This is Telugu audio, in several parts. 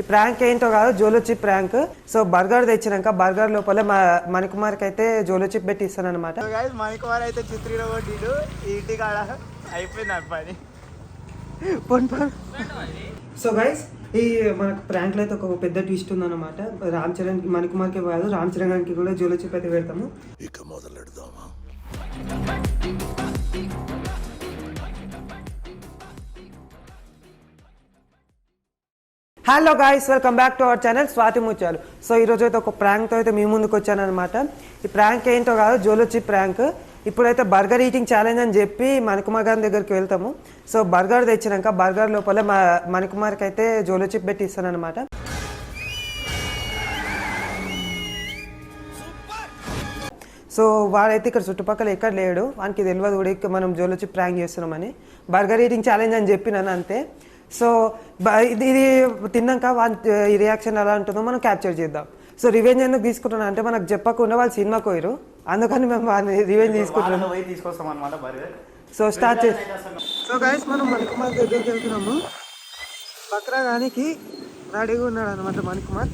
ఈ ప్రాంక్ ఏంటో కాదు, Jolo chip prank. So burger తెచ్చినాక బర్గర్ లోపల మణికుమార్కి అయితే జోలో చిప్ పెట్టి ఇస్తాను అనమాట. మణికుమార్ అయితే చిత్రీలో కొట్టిడు ఇంటికాడ అయిపోయింది అబ్బాయి. సో గైస్, ఈ మనకు ప్రాంక్లో అయితే ఒక పెద్ద ట్విస్ట్ ఉందన్నమాట. రామ్ చరణ్ మణికుమార్కి కాదు, రామ్ చరణ్ గారికి కూడా జోలో చిప్ అయితే పెడతాము. ఇక మొదలెడదామా? Hello guys, welcome back to our channel Swathi Muthyalu. So ఈరోజు అయితే ఒక ప్రాంక్తో అయితే మీ ముందుకు వచ్చాను అనమాట. ఈ ప్రాంక్ ఏంటో కాదు, జోలో చిప్ ప్రాంక్. ఇప్పుడైతే బర్గర్ ఈటింగ్ ఛాలెంజ్ అని చెప్పి మణికుమార్ గారి దగ్గరికి వెళ్తాము. సో బర్గర్ తెచ్చినాక బర్గర్ లోపల మణికుమార్కి అయితే జోలో చిప్ పెట్టి ఇస్తాను అనమాట. సో వాడైతే ఇక్కడ చుట్టుపక్కల ఎక్కడ లేడు, వానికి తెలియదు కూడా ఇక్కడ మనం జోలో చిప్ ప్రాంక్ చేస్తున్నామని. బర్గర్ ఈటింగ్ ఛాలెంజ్ అని చెప్పినాను అంతే. సో ఇది తిన్నాక ఈ రియాక్షన్ ఎలా ఉంటుందో మనం క్యాప్చర్ చేద్దాం. సో రివెంజ్ ఎందుకు తీసుకుంటున్నాను అంటే, మనకు చెప్పకుండా వాళ్ళు సినిమాకి పోయారు, అందుకని మేము రివెంజ్ తీసుకుంటున్నాం. సో స్టార్ట్ చేసి సో గైస్, మనం మణికుమార్ దగ్గరికి వెళ్తున్నాము. బక్రా గానికి రెడీగా ఉన్నాడు అనమాట మణికుమార్.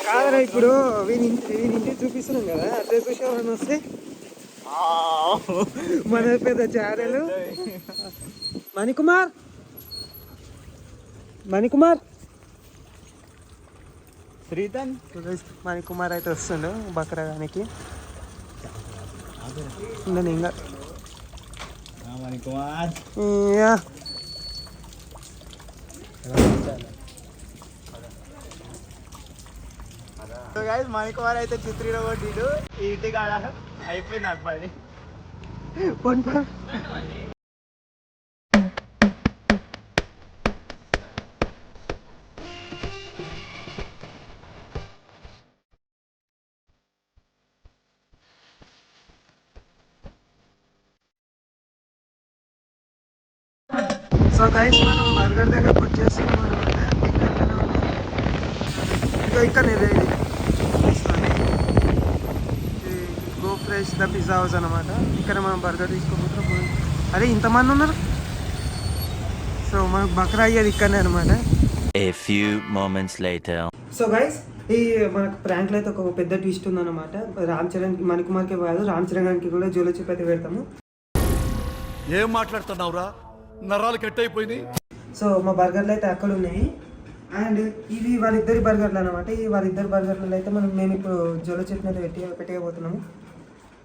కాదరా, ఇప్పుడు వీని చూపిస్తున్నాం కదా, అదే చూసి ఎవరైనా వస్తే మన పెద్ద ఛానల్. మణికుమార్ శ్రీతన్ మణికుమార్ అయితే వస్తుండు బక్రాగానికి. ఇంకా మణికుమార్ మణికుమార్ అయితే చిత్రీలో కొట్టిడు ఇంటికాడ అయిపోయింది అబ్బాయి. సో గైస్, మనం బర్గర్ దగ్గరకు వచ్చేస్తున్నాం అనమాట. ఇక్కడ go fresh the pizza house అనమాట. ఇక్కడ మనం బర్గర్ తీసుకోబోతున్నాం. అరే ఇంతమంది ఉన్నారు. సో మనకు బక్రా అయ్యేది ఇక్కడనే అనమాట. సో గైస్, ఈ మనకు ప్రాంక్లో అయితే ఒక పెద్ద ట్విస్ట్ ఉందన్నమాట. రామ్ చరణ్ మణికుమార్కి కాదు, రామ్ చరణ్ గారికి కూడా జోలో చిప్ అయితే పెడతాము. ఏం మాట్లాడుతున్నావురా? నరాలు కట్ అయిపోయింది. సో మా బర్గర్లు అయితే అక్కడ ఉన్నాయి, అండ్ ఇవి వాళ్ళిద్దరి బర్గర్లు అనమాట. ఈ వాళ్ళిద్దరి బర్గర్లలో అయితే మేము ఇప్పుడు జోలో చిప్ని అయితే పెట్టేయబోతున్నాము.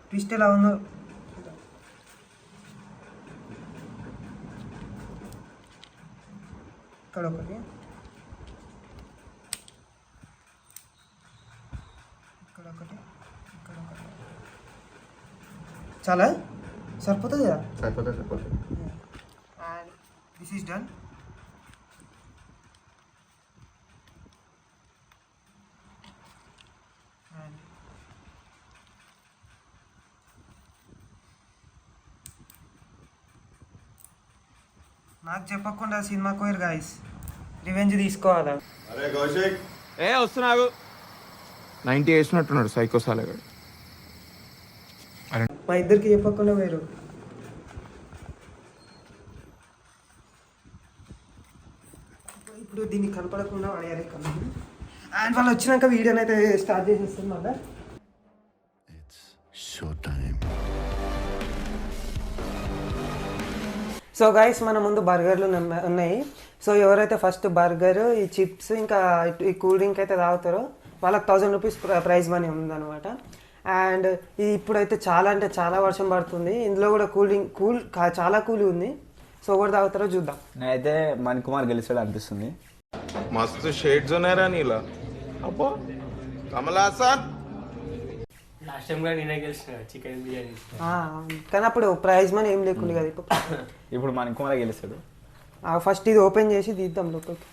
ట్విస్ట్ ఎలా ఉందో ఇక్కడ ఒకటి, ఇక్కడ ఒకటి, ఇక్కడ ఒకటి. చాలా సరిపోతుంది కదా? సరిపోతుంది. And this is done. నాకు చెప్పకుండా సినిమాకి పోయారు గాయస్, రివెంజ్ తీసుకోవాలా? అరే కౌశిక్, వస్తున్నావు 90 వేసినట్టున్నాడు సైకో సాలగాడు. మా ఇద్దరికి చెప్పకుండా పోయారు. ఇప్పుడు దీన్ని కనపడకుండా వాడేయాలి కన్నా. అండ్ వాళ్ళు వచ్చినాక వీడియోని అయితే స్టార్ట్ చేసేస్తుంది మళ్ళీ. సో గైస్, మన ముందు బర్గర్లు ఉన్నాయి. సో ఎవరైతే ఫస్ట్ బర్గర్, ఈ చిప్స్, ఇంకా ఈ కూల్ డ్రింక్ అయితే తాగుతారో వాళ్ళకి 1000 రూపీస్ ప్రైజ్ మనీ ఉందన్నమాట. అండ్ ఇది ఇప్పుడైతే చాలా అంటే చాలా వర్షం పడుతుంది, ఇందులో కూడా చాలా కూల్ ఉంది. సో ఎవరు తాగుతారో చూద్దాం. నేనైతే మణికుమార్ గెలిచాడు అనిపిస్తుంది. మస్తు షేడ్స్ ఉన్నారా నీలా? అబ్బా కమలాసన్ కానీ అప్పుడు ప్రైజ్ మనీ ఏం లేకుండా కదా. ఇప్పుడు మణికుమార్ గెలిచాడు. ఫస్ట్ ఇది ఓపెన్ చేసి తీద్దాం లోపలికి.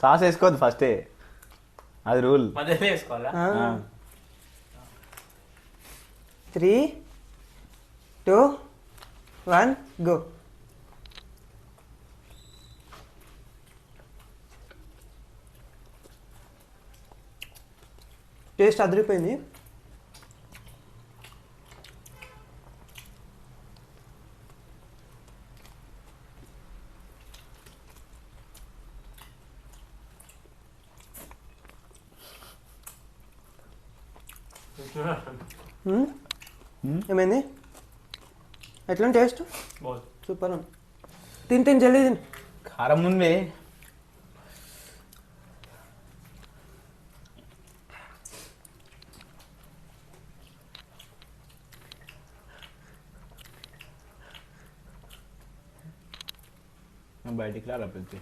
సాస్ వేసుకోవద్దు ఫస్టే, అది రూల్. వేసుకోవాలా? 3, 2, 1 గో. టేస్ట్ అదిరిపోయింది. ఏమైంది? ఎట్లా టేస్ట్? సూపర్. తిని జల్దీ తిని. కారం ఉంది. బయటికి రాలా పెద్ద.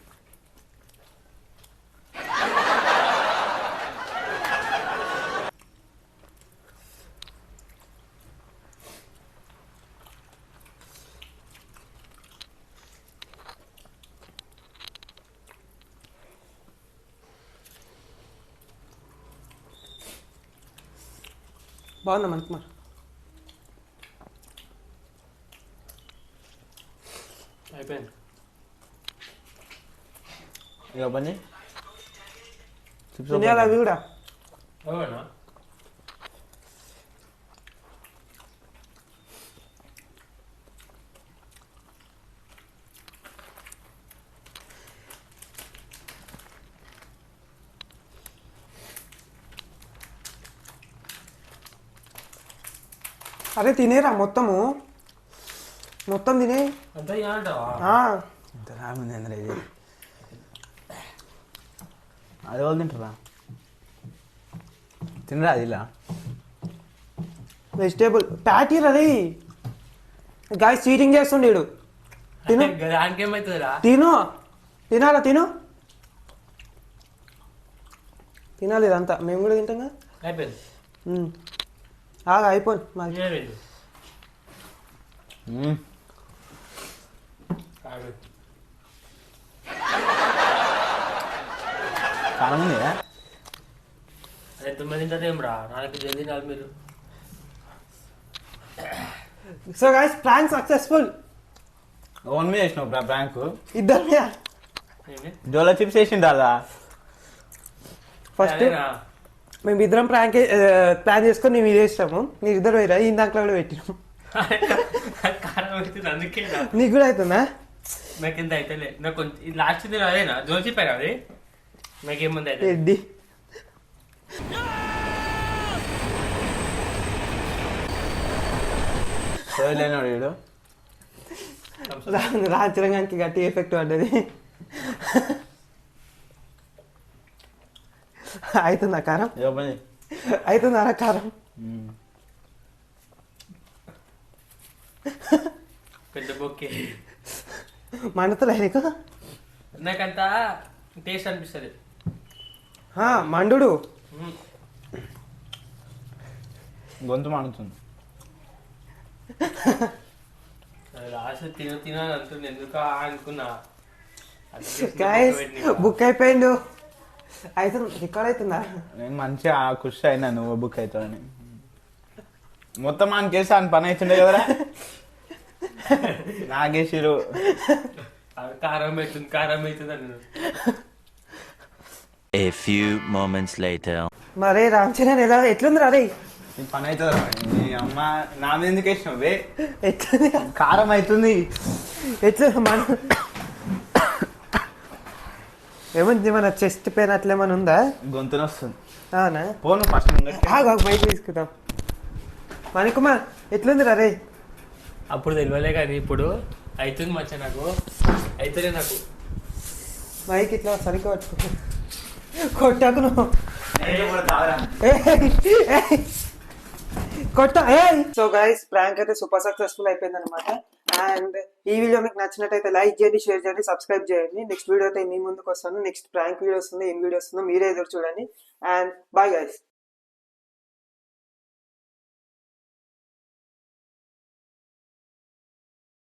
బాగుందా మనకు మరి? అయిపోయింది. ఇక పని తినేయాలి అవి కూడా. అవునా? అరే తినేరా మొత్తం తినే. అంతా అంటావా? ఇంత రాముంది అందరూ ఇది. అది వాళ్ళు తింటారా? తినరా అది ఇలా వెజిటేబుల్ ప్యాటీ అది గాయ చీటింగ్ చేస్తుండేడు. తిను దానికి ఏమవుతుందిరా? తినాలా తినాలి ఇదంతా. మేము కూడా తింటాం కదా. అయిపోయింది. అయిపోయింది మాది. కారం ఉంది. అదే 9 తింటారేం రా? నాకు జల్దీ నాలు మీరు. So guys prank successful. Own మీద వేసినావు ప్రాంక్. ఇద్దరు మీద. జోలో చిప్స్ వేసిండు అదా? ఫస్ట్ మేము ఇద్దరం ప్లాన్ చేసుకొని మేము ఇది వేసినాము. మీరు ఇద్దరు పోయిరా ఈ దాంట్లో కూడా పెట్టినాము. కారం అవుతుంది అందుకే. నీకు కూడా అవుతుందా? నాకు ఎంత అయితే నాకు కొంచెం లాస్ట్ దిన అదేనా జోల్ చెప్పాను అది. నాకేముంది అయితే ఎడ్డి లేనాడు వీడు. రాచరంగానికి గట్టి ఎఫెక్ట్ పడ్డది. అవుతుందా కారం? అవుతుందా కారం? పెద్ద బొక్కే మండుతులే నీకు? నాకంత టేస్ట్ అనిపిస్తుంది. మండు గొంతు మండుతుంది. లాస్ట్ తినాలని అంటుంది ఎందుకు అనుకున్నా. బుక్ అయిపోయిండు. అవుతుంది రికార్డ్ అవుతుందా? నేను మంచిగా ఖుషి అయినా నువ్వు బుక్ అవుతావని. మొత్తం అని చేసి అని పని అవుతుండే కదరా. నాగేశ్వరు కారం అవుతుంది అని. A few moments later. మరే రామ్ చరణ్ ఎట్లుంది రా? నీ పని అవుతుందా? నీ అమ్మ నా మీద ఎందుకు వేసినావు? ఎట్లుంది? కారం అవుతుంది. ఎట్లా మన ఏముంది మన చెస్ట్ పెయిన్ అట్లా ఏమైనా ఉందా? గొంతున వస్తుంది. అవునా? పోను ఫస్ట్ బయట తీసుకుందాం. మణికుమార్ ఎట్లుంది రే? అప్పుడు తెలియలే కానీ ఇప్పుడు అవుతుంది మచ్చ. నాకు అవుతలే నాకు. మైక్ ఇట్లా సరిగ్గా పట్టుకో. కొట్టకు నువ్వు. సో గైస్ ప్రాంక్ అయితే సూపర్ సక్సెస్ఫుల్ అయిపోయింది అనమాట. అండ్ ఈ వీడియో మీకు నచ్చినట్టయితే లైక్ చేయండి, షేర్ చేయండి, సబ్స్క్రైబ్ చేయండి. నెక్స్ట్ వీడియో అయితే మీ ముందుకు వస్తాను. నెక్స్ట్ ప్రాంక్ వీడియో వస్తుంది, ఏం వీడియో వస్తుందో మీరే ఎదురు చూడండి. And bye guys.